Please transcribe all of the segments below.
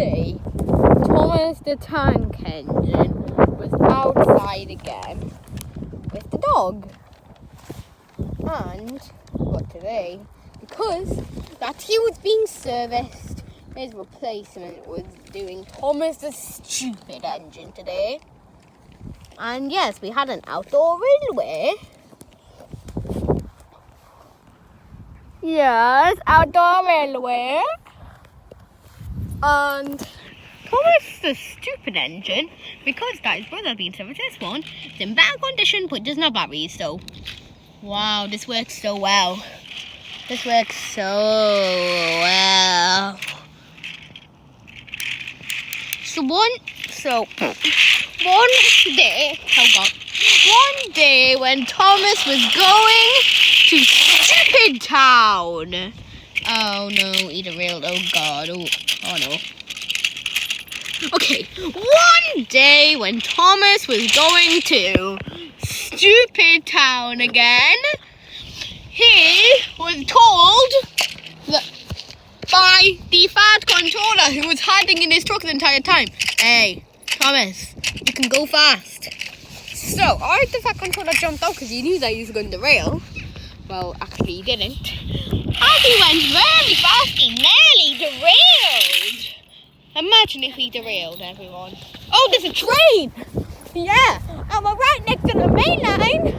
today, Thomas the Tank Engine was outside again with the dog. And, but today, because that he was being serviced, his replacement was doing Thomas the Stupid Engine today. And yes, we had an outdoor railway. Yes, outdoor railway. And Thomas the Stupid Engine, because that is brother being serviced, this one is in bad condition but does not batteries, so wow, this works so well. This works so well. One day when Thomas was going to Stupid Town. Oh no, he derailed. Oh god. Oh no. Okay, one day when Thomas was going to Stupid Town again, he was told that by the fat controller who was hiding in his truck the entire time, "Hey, Thomas, you can go fast." So, alright, the fat controller jumped out because he knew that he was going to derail. Well, actually he didn't. As he went very fast, he nearly derailed. Imagine if he derailed, everyone. Oh, there's a train! Yeah, and we're right next to the main line.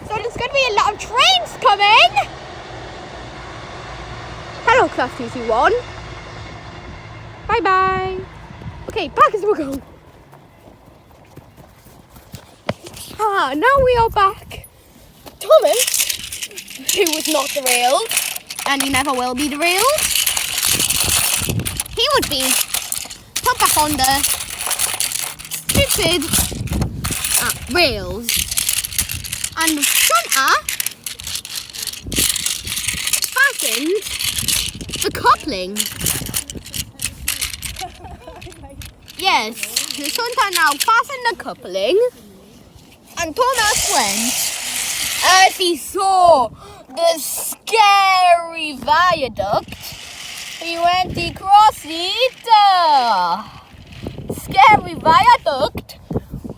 So there's going to be a lot of trains coming. Hello, Class 221. Bye-bye. Okay, back as we go. Now we are back. Thomas, who was not derailed, and he never will be derailed, he was being put back on the stupid rails. And the center fastened the coupling. Yes, the center now fastened the coupling. And Thomas went as he saw the scary viaduct. He went across it. Scary viaduct.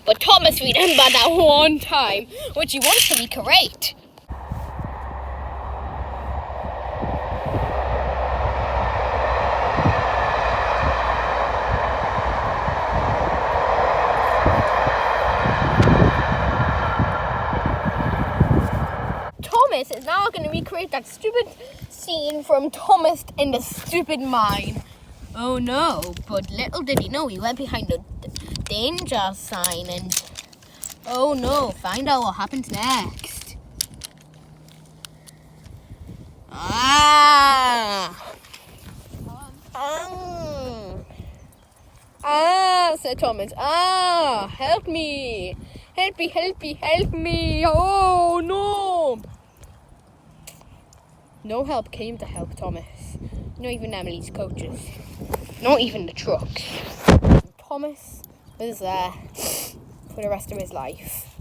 But Thomas remembered that one time, which he wants to recreate. Thomas is now going to recreate that stupid scene from Thomas in the Stupid Mine. Oh no, but little did he know he went behind the danger sign and oh no, find out what happens next. Said Thomas. Help me. Help me. Oh no. No help came to help Thomas. Not even Emily's coaches. Not even the trucks. Thomas was there for the rest of his life.